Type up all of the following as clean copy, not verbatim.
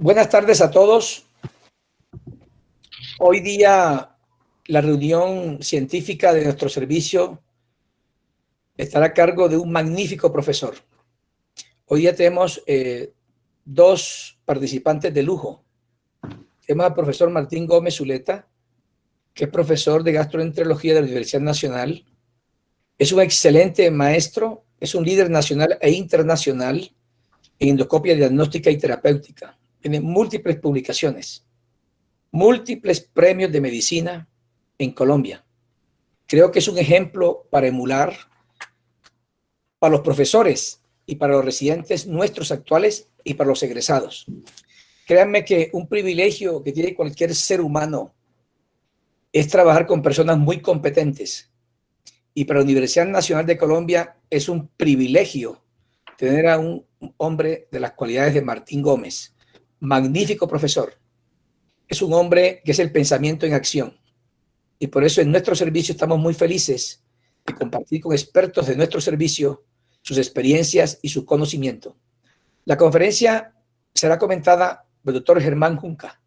Buenas tardes a todos. Hoy día la reunión científica de nuestro servicio estará a cargo de un magnífico profesor. Hoy día tenemos dos participantes de lujo. Tenemos al profesor Martín Gómez Zuleta, que es profesor de gastroenterología de la Universidad Nacional. Es un excelente maestro, es un líder nacional e internacional en endoscopia diagnóstica y terapéutica. Tiene múltiples publicaciones, múltiples premios de medicina en Colombia. Creo que es un ejemplo para emular para los profesores y para los residentes nuestros actuales y para los egresados. Créanme que un privilegio que tiene cualquier ser humano es trabajar con personas muy competentes. Y para la Universidad Nacional de Colombia es un privilegio tener a un hombre de las cualidades de Martín Gómez. Magnífico profesor. Es un hombre que es el pensamiento en acción. Y por eso en nuestro servicio estamos muy felices de compartir con expertos de nuestro servicio sus experiencias y su conocimiento. La conferencia será comentada por el doctor Germán Junca.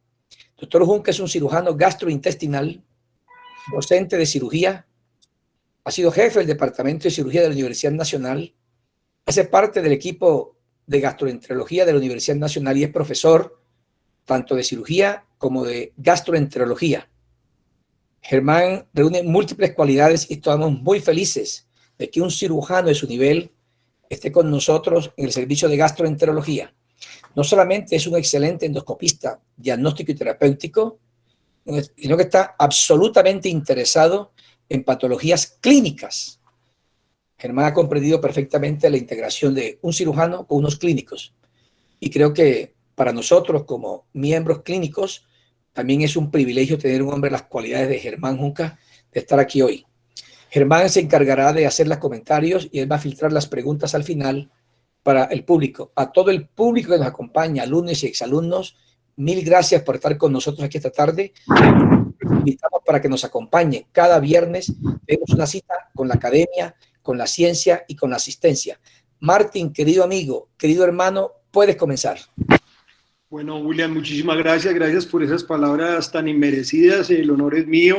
Doctor Junca es un cirujano gastrointestinal, docente de cirugía, ha sido jefe del Departamento de Cirugía de la Universidad Nacional, hace parte del equipo de gastroenterología de la Universidad Nacional y es profesor tanto de cirugía como de gastroenterología. Germán reúne múltiples cualidades y estamos muy felices de que un cirujano de su nivel esté con nosotros en el servicio de gastroenterología. No solamente es un excelente endoscopista diagnóstico y terapéutico, sino que está absolutamente interesado en patologías clínicas. Germán ha comprendido perfectamente la integración de un cirujano con unos clínicos. Y creo que para nosotros como miembros clínicos también es un privilegio tener un hombre de las cualidades de Germán Junca de estar aquí hoy. Germán se encargará de hacer los comentarios y él va a filtrar las preguntas al final para el público. A todo el público que nos acompaña, alumnos y exalumnos, mil gracias por estar con nosotros aquí esta tarde. Los invitamos para que nos acompañen. Cada viernes tenemos una cita con la academia, con la ciencia y con la asistencia. Martín, querido amigo, querido hermano, puedes comenzar. Bueno, William, muchísimas gracias. Gracias por esas palabras tan inmerecidas. El honor es mío.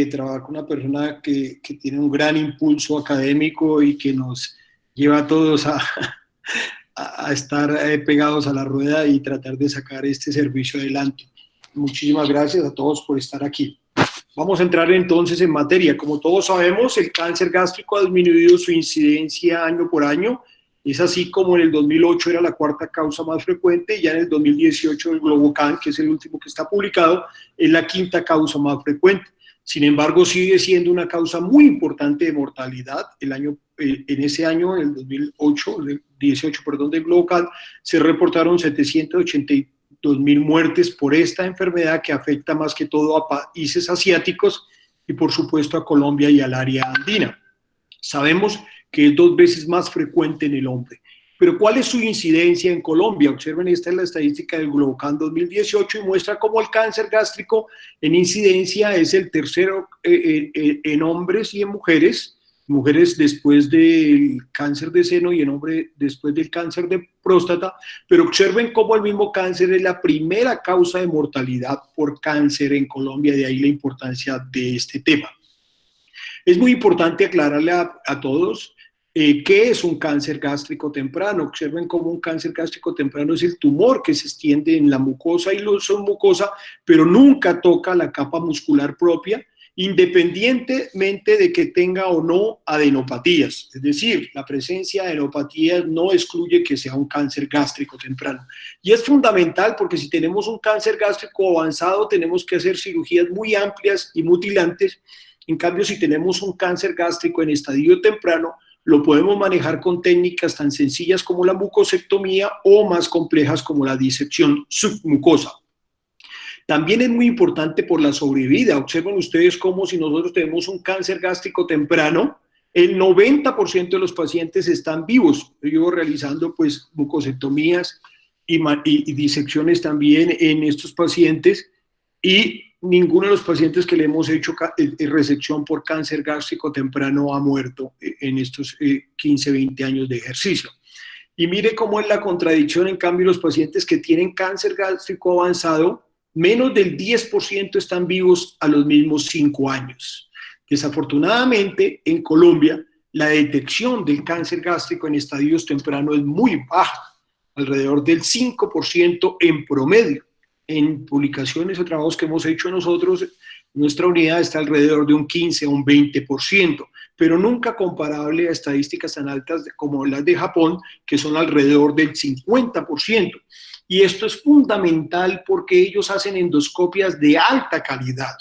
Trabajar con una persona que tiene un gran impulso académico y que nos lleva a todos a estar pegados a la rueda y tratar de sacar este servicio adelante. Muchísimas gracias a todos por estar aquí. Vamos a entrar entonces en materia. Como todos sabemos, el cáncer gástrico ha disminuido su incidencia año por año. Es así como en el 2008 era la cuarta causa más frecuente y ya en el 2018 el GloboCan, que es el último que está publicado, es la quinta causa más frecuente. Sin embargo, sigue siendo una causa muy importante de mortalidad. En ese año, en el 2018, del GloboCan, se reportaron 782.000 muertes por esta enfermedad que afecta más que todo a países asiáticos y por supuesto a Colombia y al área andina. Sabemos que es 2 veces más frecuente en el hombre. Pero ¿cuál es su incidencia en Colombia? Observen, esta es la estadística del GloboCan 2018 y muestra cómo el cáncer gástrico en incidencia es el tercero en hombres y en mujeres. Mujeres después del cáncer de seno y en hombres después del cáncer de próstata. Pero observen cómo el mismo cáncer es la primera causa de mortalidad por cáncer en Colombia, de ahí la importancia de este tema. Es muy importante aclararle a todos ¿qué es un cáncer gástrico temprano? Observen cómo un cáncer gástrico temprano es el tumor que se extiende en la mucosa y la submucosa, pero nunca toca la capa muscular propia, independientemente de que tenga o no adenopatías. Es decir, la presencia de adenopatías no excluye que sea un cáncer gástrico temprano. Y es fundamental porque si tenemos un cáncer gástrico avanzado, tenemos que hacer cirugías muy amplias y mutilantes. En cambio, si tenemos un cáncer gástrico en estadio temprano, lo podemos manejar con técnicas tan sencillas como la mucosectomía o más complejas como la disección submucosa. También es muy importante por la sobrevida. Observen ustedes cómo si nosotros tenemos un cáncer gástrico temprano, el 90% de los pacientes están vivos. Yo llevo realizando pues mucosectomías y disecciones también en estos pacientes y ninguno de los pacientes que le hemos hecho resección por cáncer gástrico temprano ha muerto en estos 15, 20 años de ejercicio. Y mire cómo es la contradicción. En cambio, los pacientes que tienen cáncer gástrico avanzado, menos del 10% están vivos a los mismos 5 años. Desafortunadamente, en Colombia, la detección del cáncer gástrico en estadios tempranos es muy baja, alrededor del 5% en promedio. En publicaciones o trabajos que hemos hecho nosotros, nuestra unidad está alrededor de un 15 o un 20%, pero nunca comparable a estadísticas tan altas como las de Japón, que son alrededor del 50%. Y esto es fundamental porque ellos hacen endoscopias de alta calidad.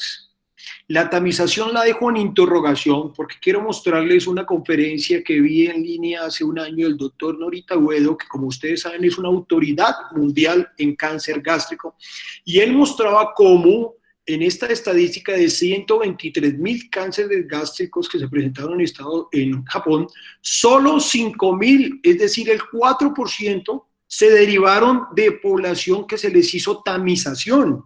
La tamización la dejo en interrogación porque quiero mostrarles una conferencia que vi en línea hace un año del doctor Norita Uedo, que como ustedes saben es una autoridad mundial en cáncer gástrico, y él mostraba cómo en esta estadística de 123,000 cánceres gástricos que se presentaron en Japón, solo 5,000, es decir, el 4%, se derivaron de población que se les hizo tamización.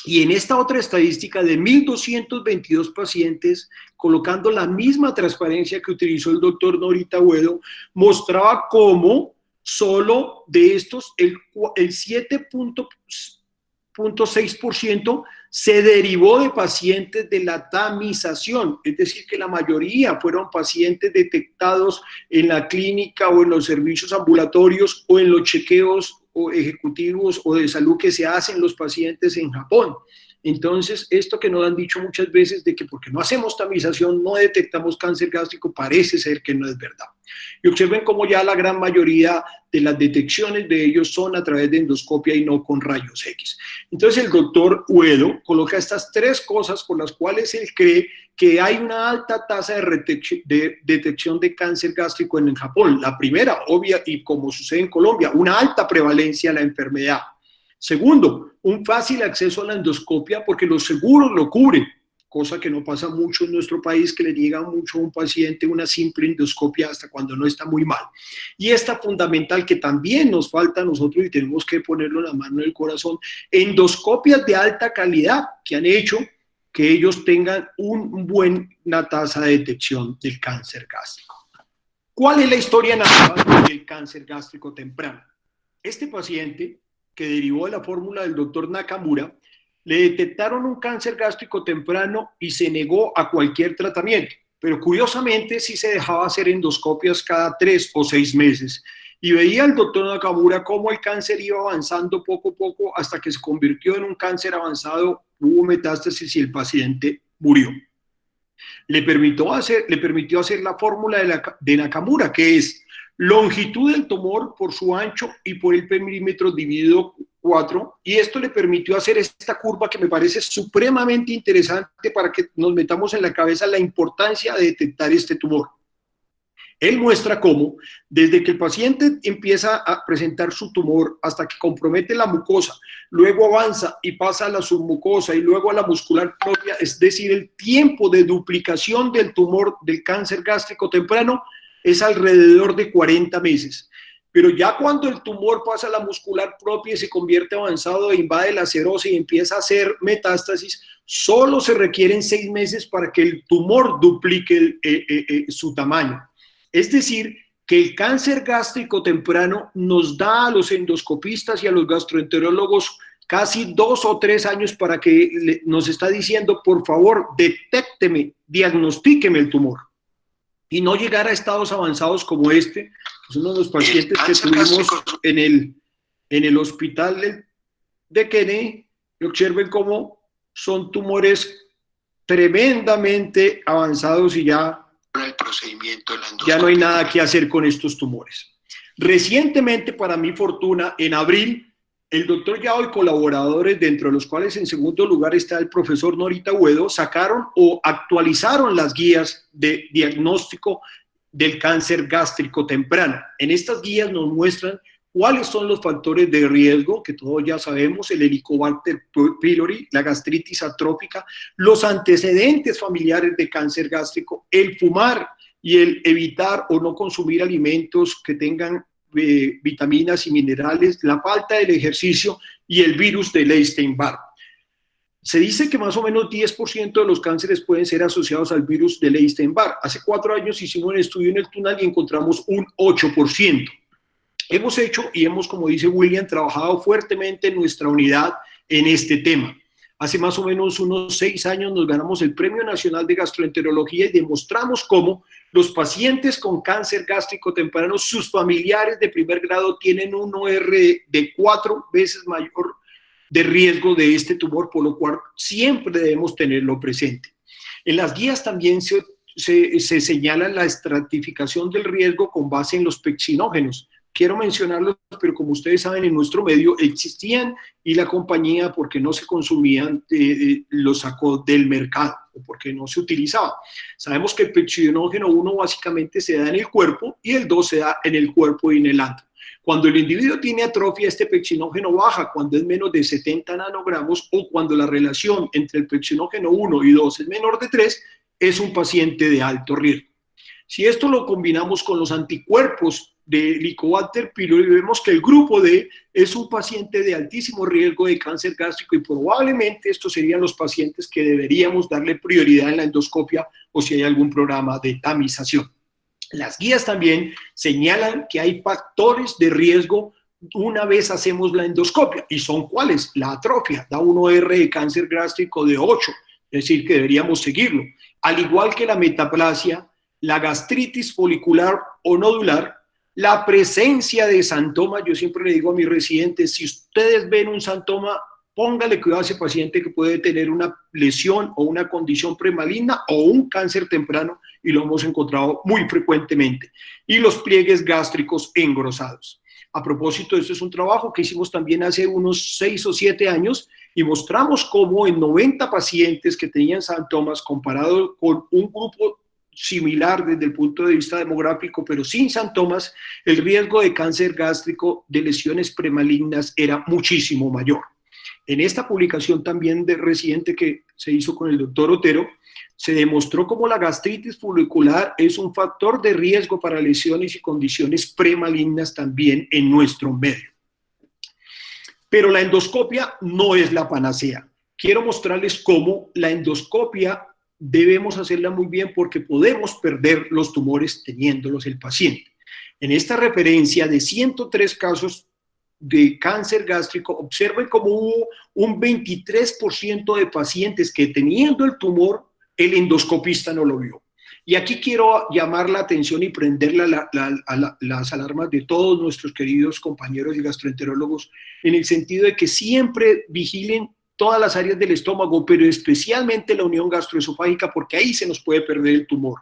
Y en esta otra estadística de 1,222 pacientes, colocando la misma transparencia que utilizó el doctor Norita Uedo, mostraba cómo solo de estos el 7,6% se derivó de pacientes de la tamización, es decir, que la mayoría fueron pacientes detectados en la clínica o en los servicios ambulatorios o en los chequeos o ejecutivos o de salud que se hacen los pacientes en Japón. Entonces, esto que nos han dicho muchas veces de que porque no hacemos tamización no detectamos cáncer gástrico, parece ser que no es verdad. Y observen cómo ya la gran mayoría de las detecciones de ellos son a través de endoscopia y no con rayos X. Entonces, el doctor Uedo coloca estas 3 cosas por las cuales él cree que hay una alta tasa de detección de cáncer gástrico en Japón. La primera, obvia, y como sucede en Colombia, una alta prevalencia de la enfermedad. Segundo, un fácil acceso a la endoscopia porque los seguros lo cubren, cosa que no pasa mucho en nuestro país, que le niegan mucho a un paciente una simple endoscopia hasta cuando no está muy mal. Y esta fundamental que también nos falta a nosotros y tenemos que ponerlo en la mano del corazón, endoscopias de alta calidad que han hecho que ellos tengan una tasa de detección del cáncer gástrico. ¿Cuál es la historia natural del cáncer gástrico temprano? Este paciente, que derivó de la fórmula del doctor Nakamura, le detectaron un cáncer gástrico temprano y se negó a cualquier tratamiento, pero curiosamente sí se dejaba hacer endoscopias cada 3 o 6 meses. Y veía el doctor Nakamura cómo el cáncer iba avanzando poco a poco hasta que se convirtió en un cáncer avanzado, hubo metástasis y el paciente murió. Le permitió hacer la fórmula de Nakamura, que es longitud del tumor por su ancho y por el perímetro dividido 4, y esto le permitió hacer esta curva que me parece supremamente interesante para que nos metamos en la cabeza la importancia de detectar este tumor. Él muestra cómo, desde que el paciente empieza a presentar su tumor hasta que compromete la mucosa, luego avanza y pasa a la submucosa y luego a la muscular propia, es decir, el tiempo de duplicación del tumor del cáncer gástrico temprano es alrededor de 40 meses. Pero ya cuando el tumor pasa a la muscular propia y se convierte avanzado e invade la serosa y empieza a hacer metástasis, solo se requieren 6 meses para que el tumor duplique su tamaño. Es decir, que el cáncer gástrico temprano nos da a los endoscopistas y a los gastroenterólogos casi 2 o 3 años para que nos está diciendo, por favor, detécteme, diagnostíqueme el tumor. Y no llegar a estados avanzados como este, pues uno de los pacientes que tuvimos en el hospital de Kennedy, y observen cómo son tumores tremendamente avanzados y ya no hay nada que hacer con estos tumores. Recientemente, para mi fortuna, en abril, el doctor Yao y colaboradores, dentro de los cuales en segundo lugar está el profesor Norita Uedo, sacaron o actualizaron las guías de diagnóstico del cáncer gástrico temprano. En estas guías nos muestran cuáles son los factores de riesgo, que todos ya sabemos, el Helicobacter pylori, la gastritis atrófica, los antecedentes familiares de cáncer gástrico, el fumar y el evitar o no consumir alimentos que tengan vitaminas y minerales, la falta del ejercicio y el virus de Epstein-Barr. Se dice que más o menos 10% de los cánceres pueden ser asociados al virus de Epstein-Barr. Hace 4 años hicimos un estudio en el Tunal y encontramos un 8%. Hemos hecho y hemos, como dice William, trabajado fuertemente en nuestra unidad en este tema. Hace más o menos unos 6 años nos ganamos el Premio Nacional de Gastroenterología y demostramos cómo los pacientes con cáncer gástrico temprano, sus familiares de primer grado tienen un OR de 4 veces mayor de riesgo de este tumor, por lo cual siempre debemos tenerlo presente. En las guías también se señala la estratificación del riesgo con base en los pexinógenos. Quiero mencionarlos, pero como ustedes saben, en nuestro medio existían y la compañía, porque no se consumían, los sacó del mercado o porque no se utilizaba. Sabemos que el pexinógeno 1 básicamente se da en el cuerpo y el 2 se da en el cuerpo inhelante. Cuando el individuo tiene atrofia, este pexinógeno baja cuando es menos de 70 nanogramos o cuando la relación entre el pexinógeno 1 y 2 es menor de 3, es un paciente de alto riesgo. Si esto lo combinamos con los anticuerpos de Helicobacter pylori, vemos que el grupo D es un paciente de altísimo riesgo de cáncer gástrico y probablemente estos serían los pacientes que deberíamos darle prioridad en la endoscopia o si hay algún programa de tamización. Las guías también señalan que hay factores de riesgo una vez hacemos la endoscopia. ¿Y son cuáles? La atrofia da un OR de cáncer gástrico de 8, es decir, que deberíamos seguirlo. Al igual que la metaplasia, la gastritis folicular o nodular, la presencia de santoma. Yo siempre le digo a mis residentes, si ustedes ven un santoma, póngale cuidado a ese paciente que puede tener una lesión o una condición premaligna o un cáncer temprano, y lo hemos encontrado muy frecuentemente. Y los pliegues gástricos engrosados. A propósito, esto es un trabajo que hicimos también hace unos 6 o 7 años y mostramos cómo en 90 pacientes que tenían síntomas comparado con un grupo similar desde el punto de vista demográfico, pero sin síntomas, el riesgo de cáncer gástrico de lesiones premalignas era muchísimo mayor. En esta publicación también de reciente que se hizo con el doctor Otero, se demostró cómo la gastritis folicular es un factor de riesgo para lesiones y condiciones premalignas también en nuestro medio. Pero la endoscopia no es la panacea. Quiero mostrarles cómo la endoscopia debemos hacerla muy bien porque podemos perder los tumores teniéndolos el paciente. En esta referencia de 103 casos de cáncer gástrico, observen cómo hubo un 23% de pacientes que teniendo el tumor, el endoscopista no lo vio. Y aquí quiero llamar la atención y prender las alarmas de todos nuestros queridos compañeros y gastroenterólogos en el sentido de que siempre vigilen todas las áreas del estómago, pero especialmente la unión gastroesofágica, porque ahí se nos puede perder el tumor.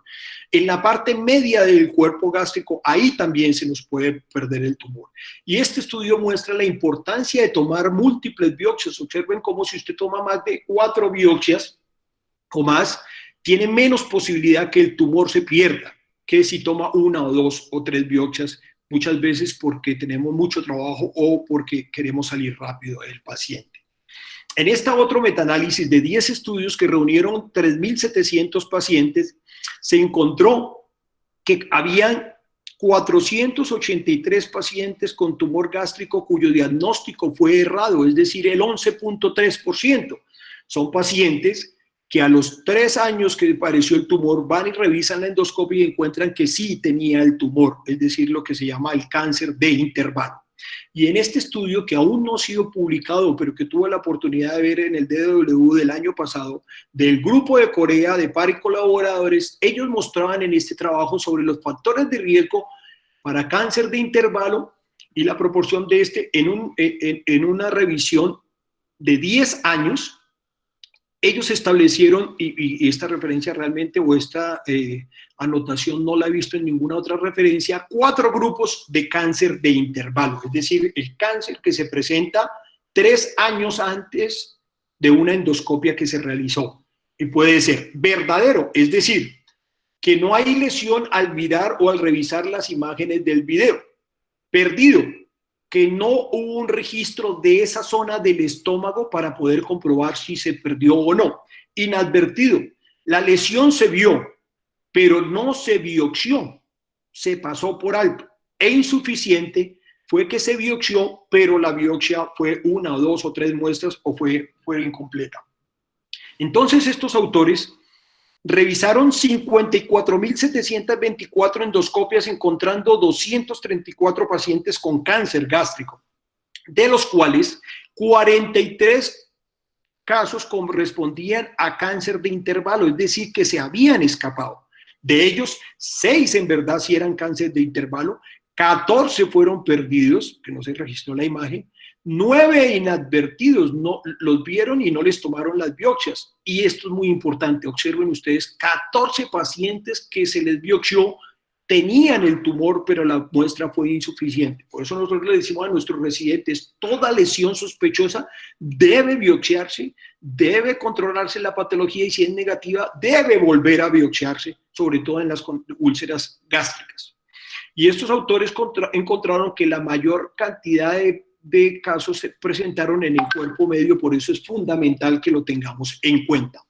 En la parte media del cuerpo gástrico, ahí también se nos puede perder el tumor. Y este estudio muestra la importancia de tomar múltiples biopsias. Observen cómo si usted toma más de 4 biopsias o más, tiene menos posibilidad que el tumor se pierda que si toma 1 o 2 o 3 biopsias, muchas veces porque tenemos mucho trabajo o porque queremos salir rápido del paciente. En esta otro metaanálisis de 10 estudios que reunieron 3.700 pacientes, se encontró que habían 483 pacientes con tumor gástrico cuyo diagnóstico fue errado, es decir, el 11.3%. Son pacientes que a los 3 años que apareció el tumor van y revisan la endoscopia y encuentran que sí tenía el tumor, es decir, lo que se llama el cáncer de intervalo. Y en este estudio, que aún no ha sido publicado, pero que tuve la oportunidad de ver en el DW del año pasado, del grupo de Corea, de par y colaboradores, ellos mostraban en este trabajo sobre los factores de riesgo para cáncer de intervalo y la proporción de este en una revisión de 10 años. Ellos establecieron, y esta referencia realmente, o esta anotación no la he visto en ninguna otra referencia, 4 grupos de cáncer de intervalo, es decir, el cáncer que se presenta 3 años antes de una endoscopia que se realizó. Y puede ser verdadero, es decir, que no hay lesión al mirar o al revisar las imágenes del video. Perdido, que no hubo un registro de esa zona del estómago para poder comprobar si se perdió o no. Inadvertido, la lesión se vio, pero no se biopsió, se pasó por alto. E insuficiente fue que se biopsió, pero la biopsia fue 1 o 2 o 3 muestras o fue incompleta. Entonces estos autores revisaron 54.724 endoscopias, encontrando 234 pacientes con cáncer gástrico, de los cuales 43 casos correspondían a cáncer de intervalo, es decir, que se habían escapado. De ellos, 6 en verdad sí eran cáncer de intervalo, 14 fueron perdidos, que no se registró la imagen, 9 inadvertidos, no los vieron y no les tomaron las biopsias. Y esto es muy importante, observen ustedes, 14 pacientes que se les biopsió tenían el tumor, pero la muestra fue insuficiente. Por eso nosotros le decimos a nuestros residentes, toda lesión sospechosa debe biopsiarse, debe controlarse la patología y si es negativa, debe volver a biopsiarse, sobre todo en las úlceras gástricas. Y estos autores encontraron que la mayor cantidad de casos se presentaron en el cuerpo medio, por eso es fundamental que lo tengamos en cuenta.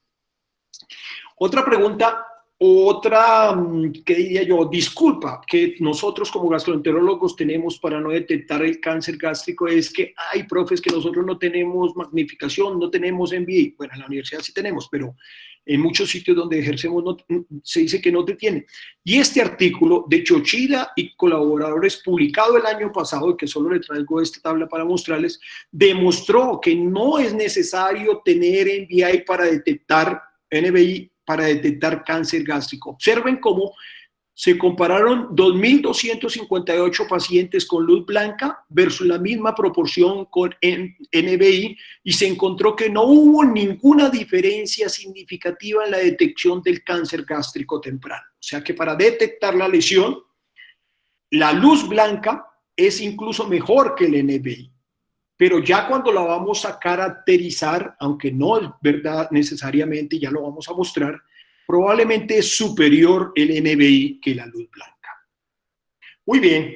Otra pregunta, ¿qué diría yo? Disculpa que nosotros como gastroenterólogos tenemos para no detectar el cáncer gástrico es que hay profes que nosotros no tenemos magnificación, no tenemos MBA. Bueno, en la universidad sí tenemos, pero en muchos sitios donde ejercemos se dice que no te tiene. Y este artículo de Chochida y colaboradores, publicado el año pasado, que solo le traigo esta tabla para mostrarles, demostró que no es necesario tener MBA para detectar NBI, para detectar cáncer gástrico. Observen cómo se compararon 2.258 pacientes con luz blanca versus la misma proporción con NBI y se encontró que no hubo ninguna diferencia significativa en la detección del cáncer gástrico temprano. O sea que para detectar la lesión, la luz blanca es incluso mejor que el NBI. Pero ya cuando la vamos a caracterizar, aunque no es verdad necesariamente, ya lo vamos a mostrar, probablemente es superior el NBI que la luz blanca. Muy bien,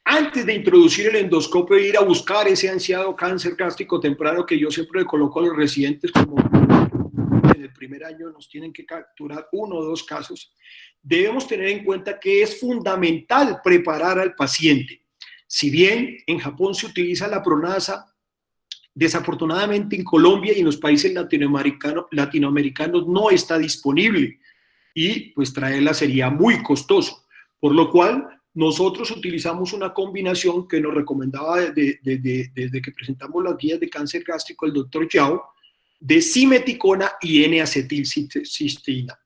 antes de introducir el endoscopio e ir a buscar ese ansiado cáncer gástrico temprano que yo siempre le coloco a los residentes como en el primer año nos tienen que capturar 1 o 2 casos, debemos tener en cuenta que es fundamental preparar al paciente. Si bien en Japón se utiliza la Pronasa, desafortunadamente en Colombia y en los países latinoamericanos no está disponible y pues traerla sería muy costoso, por lo cual nosotros utilizamos una combinación que nos recomendaba desde que presentamos las guías de cáncer gástrico el doctor Yao, de simeticona y N-acetilcisteína.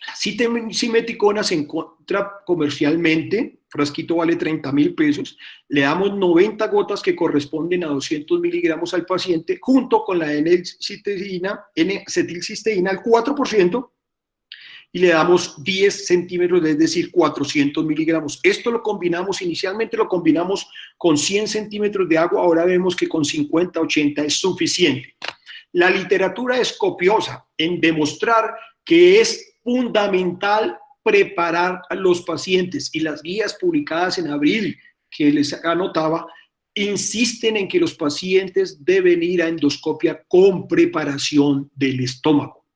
La simeticona se encuentra comercialmente, frasquito vale 30.000 pesos, le damos 90 gotas que corresponden a 200 miligramos al paciente, junto con la N-acetilcisteína al 4%, y le damos 10 centímetros, es decir, 400 miligramos. Esto lo combinamos, inicialmente lo combinamos con 100 centímetros de agua, ahora vemos que con 50, 80 es suficiente. La literatura es copiosa en demostrar que es fundamental preparar a los pacientes y las guías publicadas en abril que les anotaba insisten en que los pacientes deben ir a endoscopia con preparación del estómago.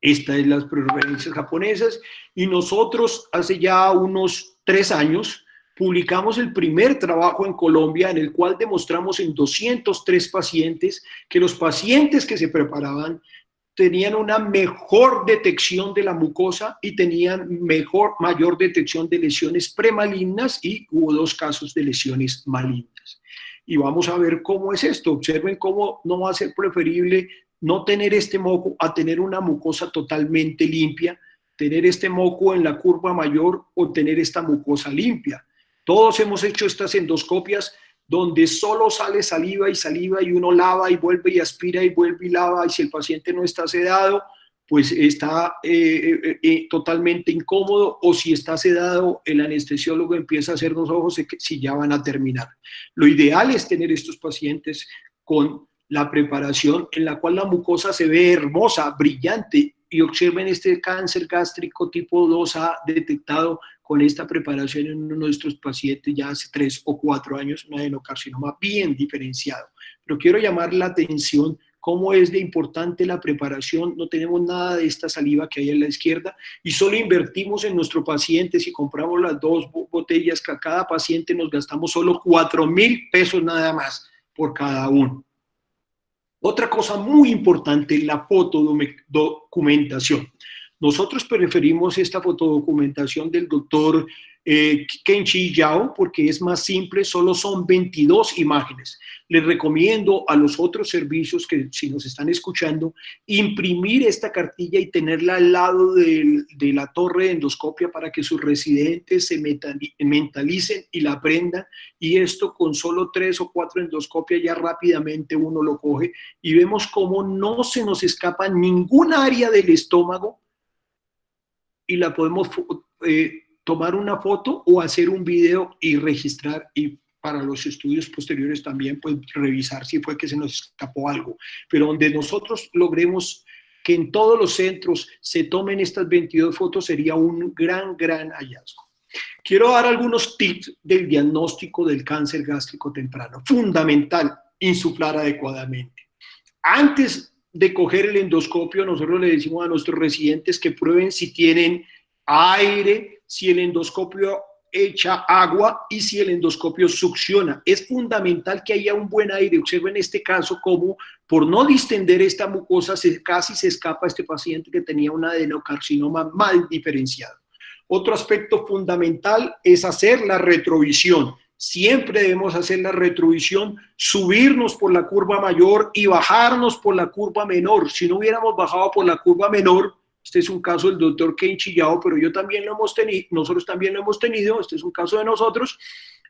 Estas son las preferencias japonesas y nosotros hace ya unos 3 años publicamos el primer trabajo en Colombia en el cual demostramos en 203 pacientes que los pacientes que se preparaban tenían una mejor detección de la mucosa y tenían mayor detección de lesiones premalignas y hubo 2 casos de lesiones malignas. Y vamos a ver cómo es esto. Observen cómo no va a ser preferible no tener este moco a tener una mucosa totalmente limpia, tener este moco en la curva mayor o tener esta mucosa limpia. Todos hemos hecho estas endoscopias donde solo sale saliva y uno lava y vuelve y aspira y vuelve y lava, y si el paciente no está sedado, pues está totalmente incómodo, o si está sedado, el anestesiólogo empieza a hacer los ojos si ya van a terminar. Lo ideal es tener estos pacientes con la preparación en la cual la mucosa se ve hermosa, brillante, y observen este cáncer gástrico tipo 2A detectado con esta preparación en uno de nuestros pacientes ya hace 3 o 4 años, un adenocarcinoma bien diferenciado. Pero quiero llamar la atención cómo es de importante la preparación. No tenemos nada de esta saliva que hay a la izquierda y solo invertimos en nuestro paciente. Si compramos las 2 botellas que a cada paciente nos gastamos solo 4.000 pesos nada más por cada uno. Otra cosa muy importante, la fotodocumentación. Nosotros preferimos esta fotodocumentación del doctor Kenchi Yao porque es más simple, solo son 22 imágenes. Les recomiendo a los otros servicios que, si nos están escuchando, imprimir esta cartilla y tenerla al lado de la torre de endoscopia para que sus residentes se mentalicen y la aprendan, y esto con solo 3 o 4 endoscopias ya rápidamente uno lo coge y vemos cómo no se nos escapa ninguna área del estómago y la podemos tomar una foto o hacer un video y registrar, y para los estudios posteriores también pues revisar si fue que se nos escapó algo, pero donde nosotros logremos que en todos los centros se tomen estas 22 fotos sería un gran hallazgo. Quiero dar algunos tips del diagnóstico del cáncer gástrico temprano. Fundamental, insuflar adecuadamente. Antes de coger el endoscopio, nosotros le decimos a nuestros residentes que prueben si tienen aire, si el endoscopio echa agua y si el endoscopio succiona. Es fundamental que haya un buen aire. Observen en este caso como por no distender esta mucosa casi se escapa este paciente que tenía un adenocarcinoma mal diferenciado. Otro aspecto fundamental es hacer la retrovisión. Siempre debemos hacer la retrovisión, subirnos por la curva mayor y bajarnos por la curva menor. Si no hubiéramos bajado por la curva menor, este es un caso del doctor Kenchi Yao, pero nosotros también lo hemos tenido, este es un caso de nosotros.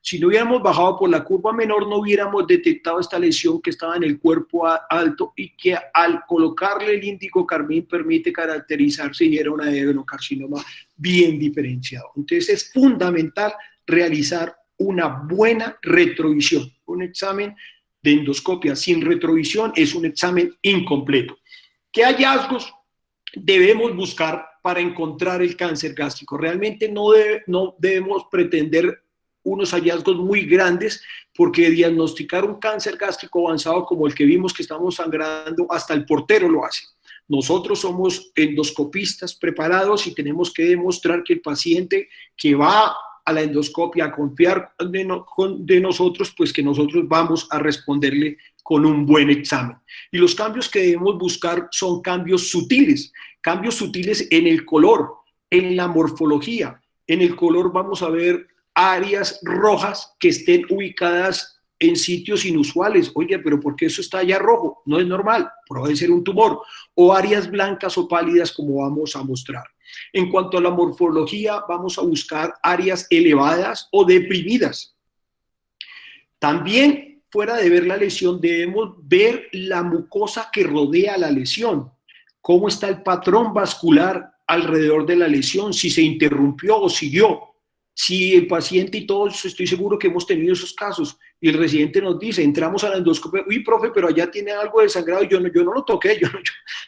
Si no hubiéramos bajado por la curva menor, no hubiéramos detectado esta lesión que estaba en el cuerpo alto y que al colocarle el índigo carmín permite caracterizarse y era un adenocarcinoma bien diferenciado. Entonces es fundamental realizar una buena retrovisión. Un examen de endoscopia sin retrovisión es un examen incompleto. ¿Qué hallazgos debemos buscar para encontrar el cáncer gástrico? Realmente no debemos pretender unos hallazgos muy grandes, porque diagnosticar un cáncer gástrico avanzado como el que vimos que estamos sangrando, hasta el portero lo hace. Nosotros somos endoscopistas preparados y tenemos que demostrar que el paciente que va a la endoscopia a confiar de nosotros, pues que nosotros vamos a responderle con un buen examen. Y los cambios que debemos buscar son cambios sutiles en el color, en la morfología. En el color vamos a ver áreas rojas que estén ubicadas en sitios inusuales. Oye, pero ¿por qué eso está allá rojo? No es normal, puede ser un tumor. O áreas blancas o pálidas, como vamos a mostrar. En cuanto a la morfología, vamos a buscar áreas elevadas o deprimidas. También, fuera de ver la lesión, debemos ver la mucosa que rodea la lesión. Cómo está el patrón vascular alrededor de la lesión, si se interrumpió o siguió. Si el paciente, y todos estoy seguro que hemos tenido esos casos, y el residente nos dice, entramos a la endoscopia, uy, profe, pero allá tiene algo de sangrado, yo no lo toqué,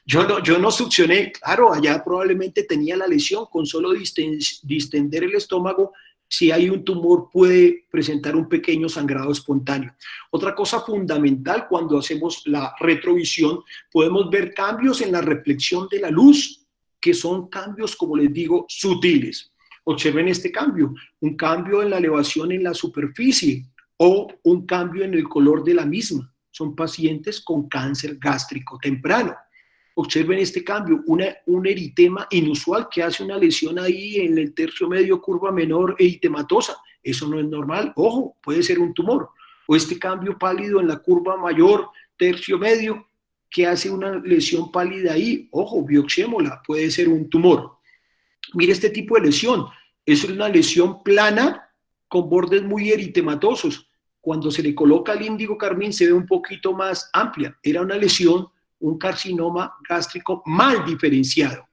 yo no succioné. Claro, allá probablemente tenía la lesión, con solo distender el estómago, si hay un tumor puede presentar un pequeño sangrado espontáneo. Otra cosa fundamental cuando hacemos la retrovisión, podemos ver cambios en la reflexión de la luz, que son cambios, como les digo, sutiles. Observen este cambio, un cambio en la elevación en la superficie o un cambio en el color de la misma. Son pacientes con cáncer gástrico temprano. Observen este cambio, un eritema inusual que hace una lesión ahí en el tercio medio, curva menor eritematosa. Eso no es normal, ojo, puede ser un tumor. O este cambio pálido en la curva mayor, tercio medio, que hace una lesión pálida ahí, ojo, biopsiémosla, puede ser un tumor. Mire este tipo de lesión, es una lesión plana con bordes muy eritematosos. Cuando se le coloca el índigo carmín se ve un poquito más amplia. Era una lesión, un carcinoma gástrico mal diferenciado.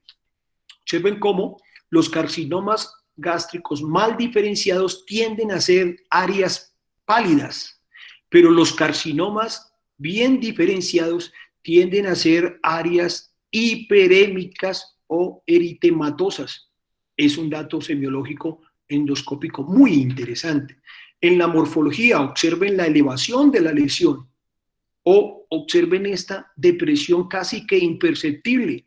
Observen cómo los carcinomas gástricos mal diferenciados tienden a ser áreas pálidas, pero los carcinomas bien diferenciados tienden a ser áreas hiperémicas o eritematosas. Es un dato semiológico endoscópico muy interesante. En la morfología, observen la elevación de la lesión o observen esta depresión casi que imperceptible.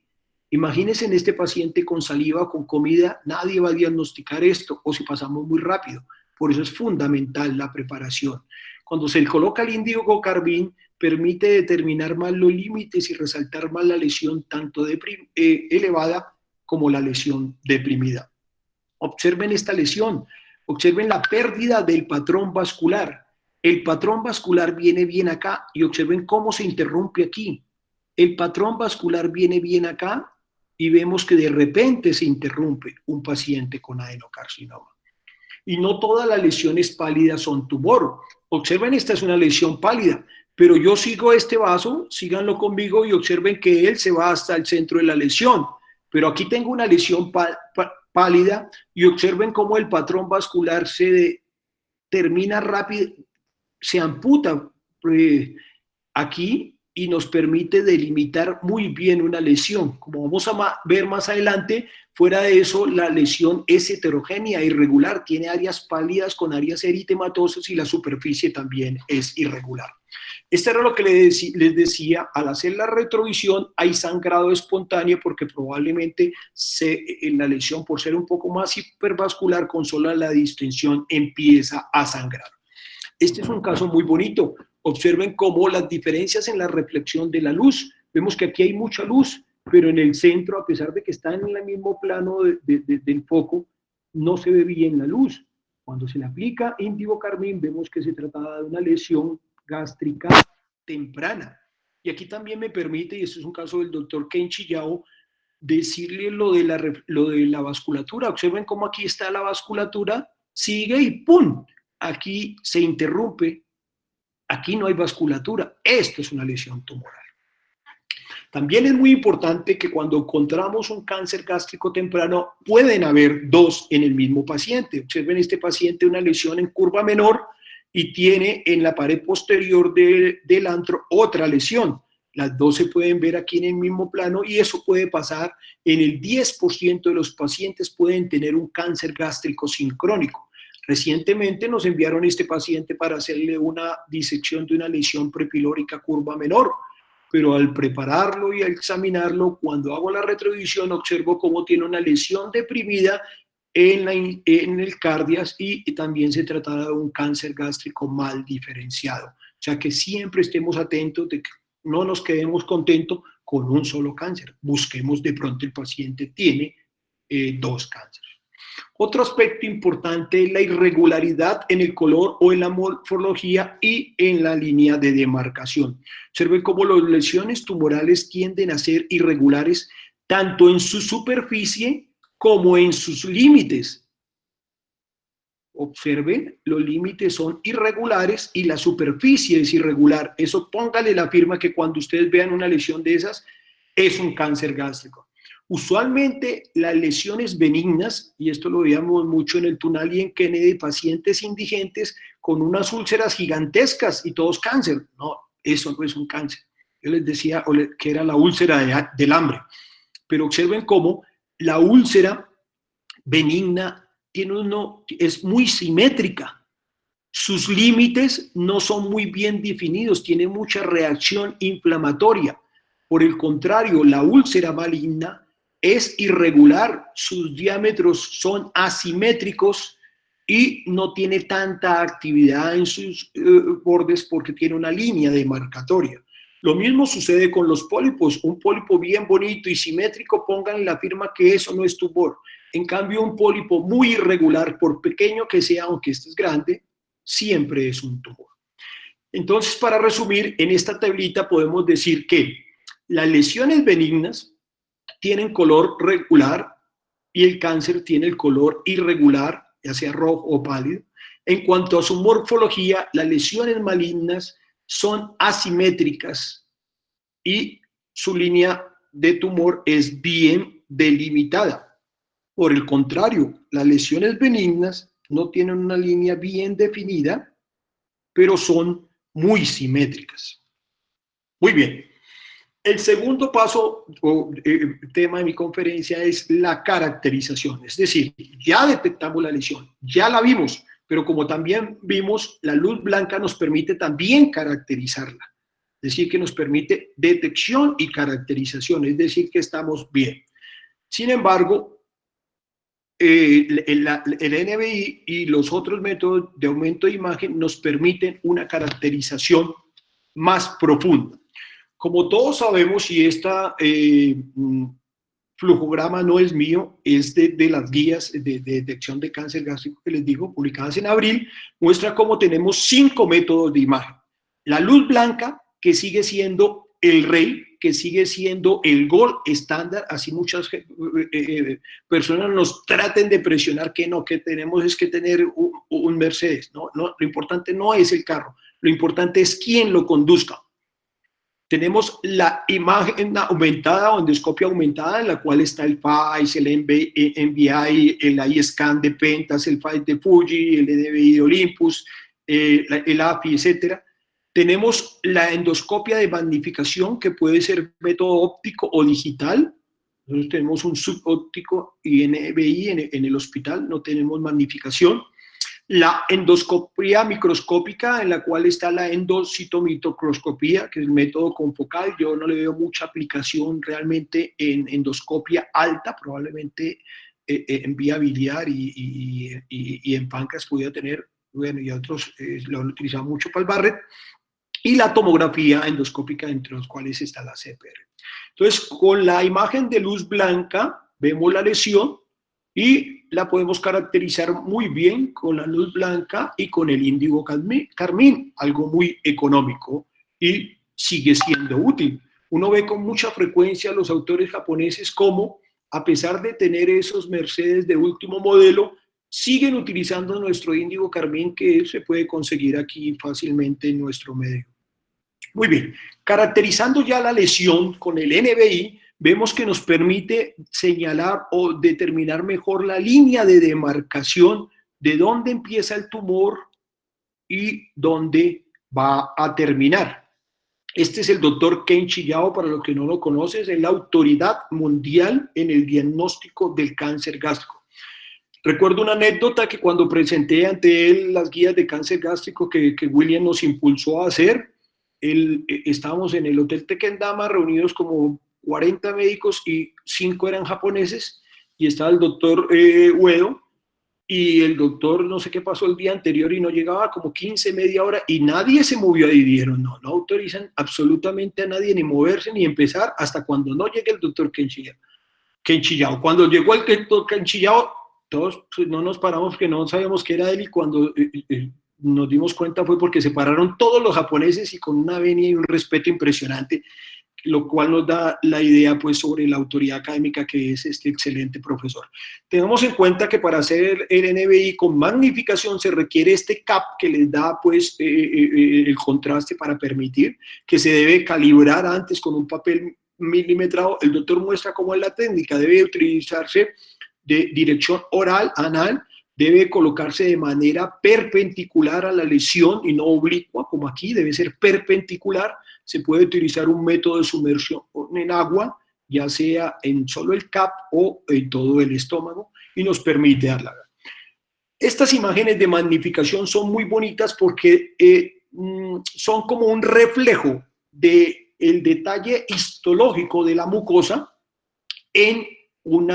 Imagínense en este paciente con saliva, con comida, nadie va a diagnosticar esto, o si pasamos muy rápido. Por eso es fundamental la preparación. Cuando se le coloca el índigo carmín, permite determinar más los límites y resaltar más la lesión tanto elevada como la lesión deprimida. Observen esta lesión, observen la pérdida del patrón vascular. El patrón vascular viene bien acá y observen cómo se interrumpe aquí. El patrón vascular viene bien acá y vemos que de repente se interrumpe un paciente con adenocarcinoma. Y no todas las lesiones pálidas son tumor. Observen, esta es una lesión pálida, pero yo sigo este vaso, síganlo conmigo y observen que él se va hasta el centro de la lesión. Pero aquí tengo una lesión pálida y observen cómo el patrón vascular se termina rápido, se amputa aquí y nos permite delimitar muy bien una lesión. Como vamos a ver más adelante, fuera de eso, la lesión es heterogénea, irregular, tiene áreas pálidas con áreas eritematosas y la superficie también es irregular. Esto era lo que les decía, al hacer la retrovisión hay sangrado espontáneo porque probablemente la lesión, por ser un poco más hipervascular, con sola la distensión empieza a sangrar. Este es un caso muy bonito. Observen cómo las diferencias en la reflexión de la luz. Vemos que aquí hay mucha luz, pero en el centro, a pesar de que está en el mismo plano del foco, no se ve bien la luz. Cuando se le aplica indivocarmín, vemos que se trataba de una lesión gástrica temprana. Y aquí también me permite, y este es un caso del doctor Kenchi Yao, decirle lo de la vasculatura. Observen cómo aquí está la vasculatura, sigue y ¡pum! Aquí se interrumpe, aquí no hay vasculatura. Esto es una lesión tumoral. También es muy importante que cuando encontramos un cáncer gástrico temprano, pueden haber dos en el mismo paciente. Observen este paciente una lesión en curva menor y tiene en la pared posterior del antro otra lesión. Las dos se pueden ver aquí en el mismo plano y eso puede pasar en el 10% de los pacientes pueden tener un cáncer gástrico sincrónico. Recientemente nos enviaron este paciente para hacerle una disección de una lesión prepilórica curva menor, pero al prepararlo y al examinarlo, cuando hago la retrovisión, observo cómo tiene una lesión deprimida en el cardias y también se trata de un cáncer gástrico mal diferenciado. O sea que siempre estemos atentos de que no nos quedemos contentos con un solo cáncer. Busquemos de pronto el paciente tiene dos cánceres. Otro aspecto importante es la irregularidad en el color o en la morfología y en la línea de demarcación. Observen cómo las lesiones tumorales tienden a ser irregulares tanto en su superficie como en sus límites. Observen, los límites son irregulares y la superficie es irregular. Eso póngale la firma que cuando ustedes vean una lesión de esas, es un cáncer gástrico. Usualmente las lesiones benignas, y esto lo veíamos mucho en el Tunal y en Kennedy, pacientes indigentes con unas úlceras gigantescas y todos cáncer. No, eso no es un cáncer. Yo les decía que era la úlcera del hambre. Pero observen cómo la úlcera benigna es muy simétrica. Sus límites no son muy bien definidos, tiene mucha reacción inflamatoria. Por el contrario, la úlcera maligna es irregular, sus diámetros son asimétricos y no tiene tanta actividad en sus bordes porque tiene una línea demarcatoria. Lo mismo sucede con los pólipos. Un pólipo bien bonito y simétrico, pónganle la firma que eso no es tumor. En cambio, un pólipo muy irregular, por pequeño que sea, aunque este es grande, siempre es un tumor. Entonces, para resumir, en esta tablita podemos decir que las lesiones benignas tienen color regular y el cáncer tiene el color irregular, ya sea rojo o pálido. En cuanto a su morfología, las lesiones malignas son asimétricas y su línea de tumor es bien delimitada. Por el contrario, las lesiones benignas no tienen una línea bien definida, pero son muy simétricas. Muy bien. El segundo paso o tema de mi conferencia es la caracterización. Es decir, ya detectamos la lesión, ya la vimos, pero como también vimos, la luz blanca nos permite también caracterizarla. Es decir, que nos permite detección y caracterización, es decir, que estamos bien. Sin embargo, el NBI y los otros métodos de aumento de imagen nos permiten una caracterización más profunda. Como todos sabemos, y esta flujograma no es mío, es de las guías de detección de cáncer gástrico que les digo, publicadas en abril, muestra cómo tenemos 5 métodos de imagen. La luz blanca, que sigue siendo el rey, que sigue siendo el gol estándar, así muchas personas nos traten de presionar que no, que tenemos es que tener un Mercedes. No, no, lo importante no es el carro, lo importante es quién lo conduzca. Tenemos la imagen aumentada o endoscopia aumentada, en la cual está el FAIS, el NVI, el iScan de Pentas, el FAIS de Fuji, el NVI de Olympus, el AFI, etc. Tenemos la endoscopia de magnificación, que puede ser método óptico o digital. Nosotros tenemos un subóptico y NVI en el hospital, no tenemos magnificación. La endoscopia microscópica, en la cual está la endocitomicroscopía, que es el método confocal. Yo no le veo mucha aplicación realmente en endoscopia alta, probablemente en vía biliar y en páncreas podría tener, bueno, y otros lo han utilizado mucho para el Barrett. Y la tomografía endoscópica, entre los cuales está la CPR. Entonces, con la imagen de luz blanca, vemos la lesión y la podemos caracterizar muy bien con la luz blanca y con el índigo carmín, algo muy económico y sigue siendo útil. Uno ve con mucha frecuencia a los autores japoneses como, a pesar de tener esos Mercedes de último modelo, siguen utilizando nuestro índigo carmín, que se puede conseguir aquí fácilmente en nuestro medio. Muy bien, caracterizando ya la lesión con el NVI, vemos que nos permite señalar o determinar mejor la línea de demarcación de dónde empieza el tumor y dónde va a terminar. Este es el doctor Kenshi Yao, para los que no lo conocen, es la autoridad mundial en el diagnóstico del cáncer gástrico. Recuerdo una anécdota que cuando presenté ante él las guías de cáncer gástrico que William nos impulsó a hacer, estábamos en el Hotel Tekendama reunidos como 40 médicos y 5 eran japoneses, y estaba el doctor Uedo, y el doctor no sé qué pasó el día anterior y no llegaba como 15, media hora, y nadie se movió. Y dijeron, no autorizan absolutamente a nadie ni moverse ni empezar hasta cuando no llegue el doctor Kenshi Yao. Cuando llegó el doctor Kenshi Yao, todos pues, no nos paramos, que no sabíamos que era él, y cuando nos dimos cuenta fue porque se pararon todos los japoneses y con una venia y un respeto impresionante, lo cual nos da la idea pues sobre la autoridad académica que es este excelente profesor. Tengamos en cuenta que para hacer el NVI con magnificación se requiere este CAP que les da pues el contraste para permitir, que se debe calibrar antes con un papel milimetrado. El doctor muestra cómo es la técnica, debe utilizarse de dirección oral, anal, debe colocarse de manera perpendicular a la lesión y no oblicua, como aquí, debe ser perpendicular. Se puede utilizar un método de sumersión en agua, ya sea en solo el CAP o en todo el estómago, y nos permite darla. Estas imágenes de magnificación son muy bonitas porque son como un reflejo del detalle histológico de la mucosa en un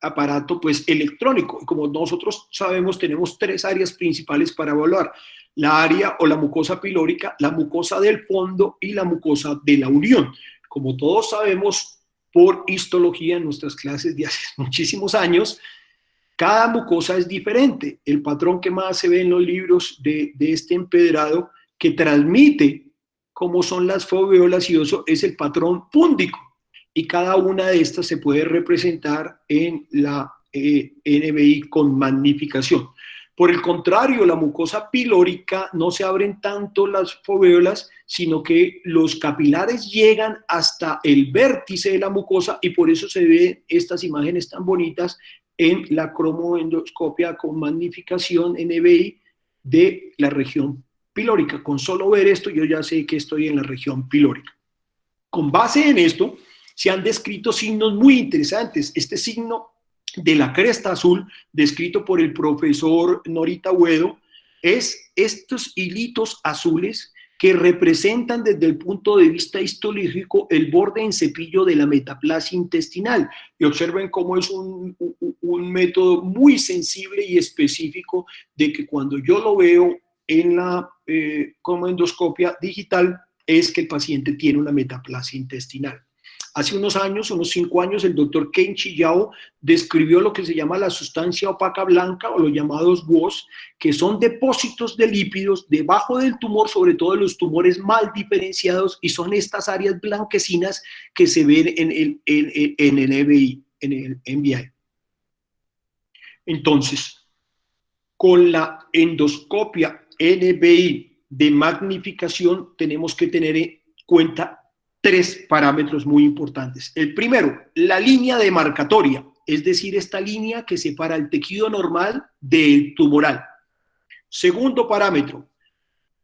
aparato pues electrónico. Como nosotros sabemos, tenemos 3 áreas principales para evaluar: la área o la mucosa pilórica, la mucosa del fondo y la mucosa de la unión. Como todos sabemos por histología en nuestras clases de hace muchísimos años, cada mucosa es diferente. El patrón que más se ve en los libros de este empedrado, que transmite cómo son las foveolas y eso, es el patrón púndico. Y cada una de estas se puede representar en la NVI con magnificación. Por el contrario, la mucosa pilórica no se abren tanto las foveolas, sino que los capilares llegan hasta el vértice de la mucosa, y por eso se ven estas imágenes tan bonitas en la cromoendoscopia con magnificación NVI de la región pilórica. Con solo ver esto yo ya sé que estoy en la región pilórica. Con base en esto se han descrito signos muy interesantes. Este signo de la cresta azul, descrito por el profesor Norita Uedo, es estos hilitos azules que representan desde el punto de vista histológico el borde en cepillo de la metaplasia intestinal. Y observen cómo es un método muy sensible y específico de que cuando yo lo veo en la como endoscopia digital, es que el paciente tiene una metaplasia intestinal. Hace unos años, unos 5 años, el doctor Kenchi Yao describió lo que se llama la sustancia opaca blanca o los llamados WOS, que son depósitos de lípidos debajo del tumor, sobre todo de los tumores mal diferenciados, y son estas áreas blanquecinas que se ven en el NBI, en el NBI. Entonces, con la endoscopia NBI de magnificación tenemos que tener en cuenta 3 parámetros muy importantes. El primero, la línea demarcatoria, es decir, esta línea que separa el tejido normal del tumoral. Segundo parámetro,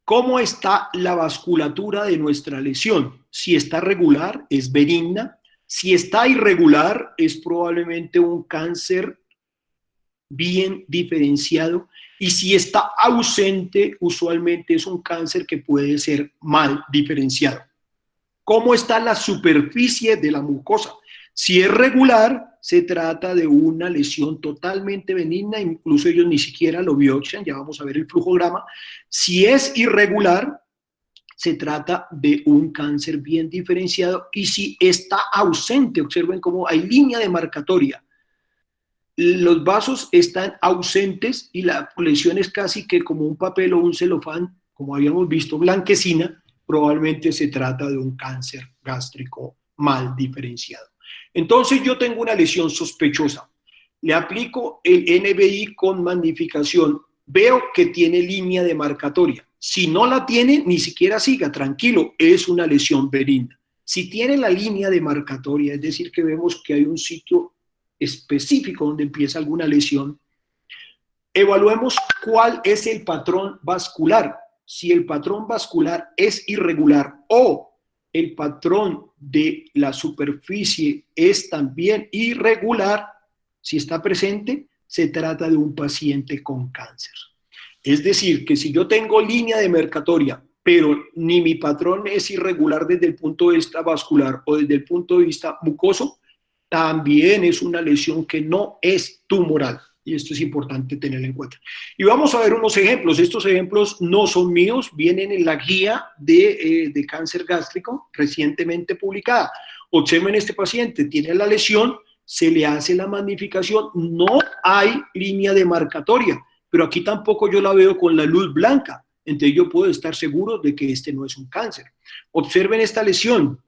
¿cómo está la vasculatura de nuestra lesión? Si está regular, es benigna. Si está irregular, es probablemente un cáncer bien diferenciado. Y si está ausente, usualmente es un cáncer que puede ser mal diferenciado. ¿Cómo está la superficie de la mucosa? Si es regular, se trata de una lesión totalmente benigna, incluso ellos ni siquiera lo biopsian, ya vamos a ver el flujograma. Si es irregular, se trata de un cáncer bien diferenciado. Y si está ausente, observen cómo hay línea demarcatoria. Los vasos están ausentes y la lesión es casi que como un papel o un celofán, como habíamos visto, blanquecina. Probablemente se trata de un cáncer gástrico mal diferenciado. Entonces yo tengo una lesión sospechosa, le aplico el NBI con magnificación, veo que tiene línea demarcatoria. Si no la tiene, ni siquiera siga, tranquilo, es una lesión benigna. Si tiene la línea demarcatoria, es decir, que vemos que hay un sitio específico donde empieza alguna lesión, evaluemos cuál es el patrón vascular. Si el patrón vascular es irregular o el patrón de la superficie es también irregular, si está presente, se trata de un paciente con cáncer. Es decir, que si yo tengo línea demarcatoria, pero ni mi patrón es irregular desde el punto de vista vascular o desde el punto de vista mucoso, también es una lesión que no es tumoral. Y esto es importante tenerlo en cuenta. Y vamos a ver unos ejemplos. Estos ejemplos no son míos, vienen en la guía de cáncer gástrico recientemente publicada. Observen este paciente, tiene la lesión, se le hace la magnificación, no hay línea demarcatoria, pero aquí tampoco yo la veo con la luz blanca. Entonces yo puedo estar seguro de que este no es un cáncer. Observen esta lesión.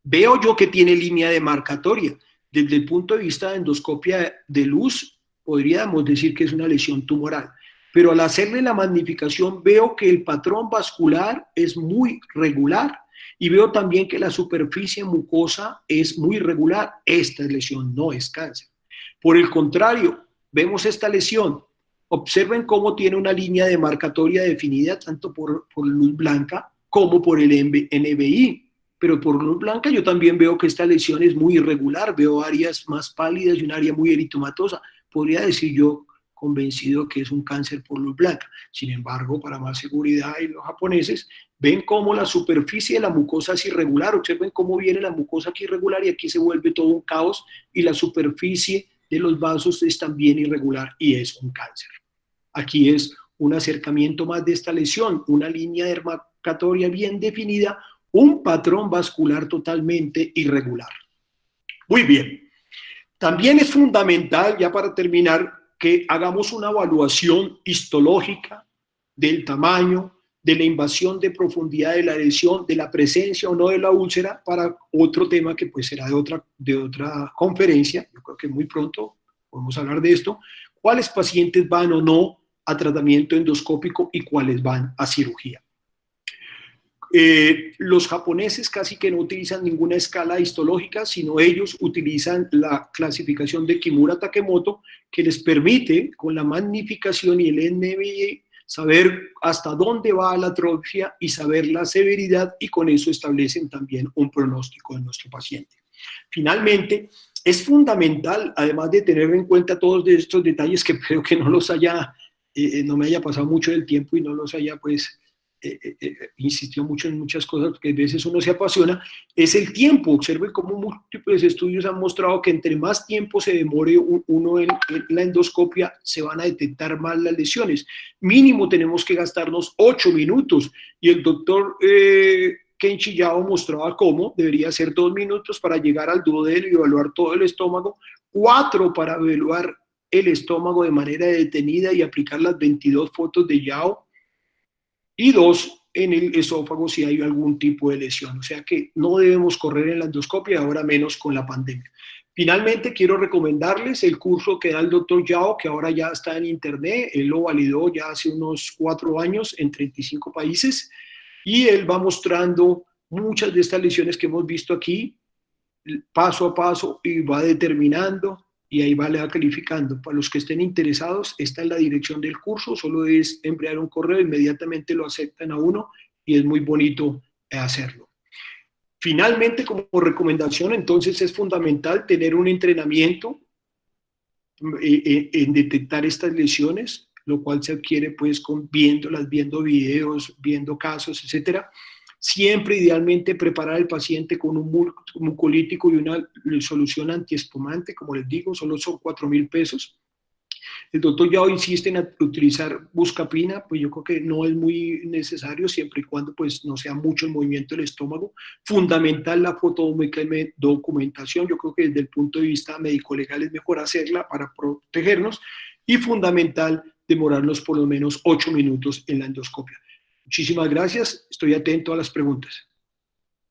Veo yo que tiene línea demarcatoria. Desde el punto de vista de endoscopia de luz, podríamos decir que es una lesión tumoral. Pero al hacerle la magnificación veo que el patrón vascular es muy regular y veo también que la superficie mucosa es muy regular. Esta lesión no es cáncer. Por el contrario, vemos esta lesión. Observen cómo tiene una línea demarcatoria definida tanto por luz blanca como por el NBI. Pero por luz blanca yo también veo que esta lesión es muy irregular, veo áreas más pálidas y un área muy eritematosa. Podría decir yo convencido que es un cáncer por luz blanca. Sin embargo, para más seguridad, y los japoneses ven cómo la superficie de la mucosa es irregular, observen cómo viene la mucosa aquí irregular y aquí se vuelve todo un caos y la superficie de los vasos es también irregular y es un cáncer. Aquí es un acercamiento más de esta lesión, una línea demarcatoria bien definida, un patrón vascular totalmente irregular. Muy bien. También es fundamental, ya para terminar, que hagamos una evaluación histológica del tamaño, de la invasión de profundidad de la lesión, de la presencia o no de la úlcera, para otro tema que pues será de otra conferencia. Yo creo que muy pronto podemos hablar de esto. ¿Cuáles pacientes van o no a tratamiento endoscópico y cuáles van a cirugía? Los japoneses casi que no utilizan ninguna escala histológica, sino ellos utilizan la clasificación de Kimura-Takemoto, que les permite, con la magnificación y el NBI, saber hasta dónde va la atrofia y saber la severidad, y con eso establecen también un pronóstico de nuestro paciente. Finalmente, es fundamental, además de tener en cuenta todos estos detalles que creo que no me haya pasado mucho del tiempo y no los haya pues insistió mucho en muchas cosas, porque a veces uno se apasiona, es el tiempo. Observe cómo múltiples estudios han mostrado que entre más tiempo se demore uno en la endoscopia, se van a detectar más las lesiones. Mínimo tenemos que gastarnos 8 minutos, y el doctor Kenshi Yao mostraba cómo debería ser 2 minutos para llegar al duodeno y evaluar todo el estómago, 4 para evaluar el estómago de manera detenida y aplicar las 22 fotos de Yao, y 2 en el esófago si hay algún tipo de lesión. O sea que no debemos correr en la endoscopia, ahora menos con la pandemia. Finalmente, quiero recomendarles el curso que da el doctor Yao, que ahora ya está en internet. Él lo validó ya hace unos 4 años en 35 países y él va mostrando muchas de estas lesiones que hemos visto aquí, paso a paso, y va determinando y ahí va calificando. Para los que estén interesados, esta es la dirección del curso, solo es enviar un correo, inmediatamente lo aceptan a uno y es muy bonito hacerlo. Finalmente, como recomendación, entonces es fundamental tener un entrenamiento en detectar estas lesiones, lo cual se adquiere pues viéndolas, viendo videos, viendo casos, etcétera. Siempre idealmente preparar al paciente con un mucolítico y una solución antiespumante, como les digo, solo son 4.000 pesos. El doctor Yao insiste en utilizar buscapina, pues yo creo que no es muy necesario siempre y cuando pues no sea mucho el movimiento del estómago. Fundamental la fotodocumentación, yo creo que desde el punto de vista médico-legal es mejor hacerla para protegernos, y fundamental demorarnos por lo menos 8 minutos en la endoscopia. Muchísimas gracias, estoy atento a las preguntas.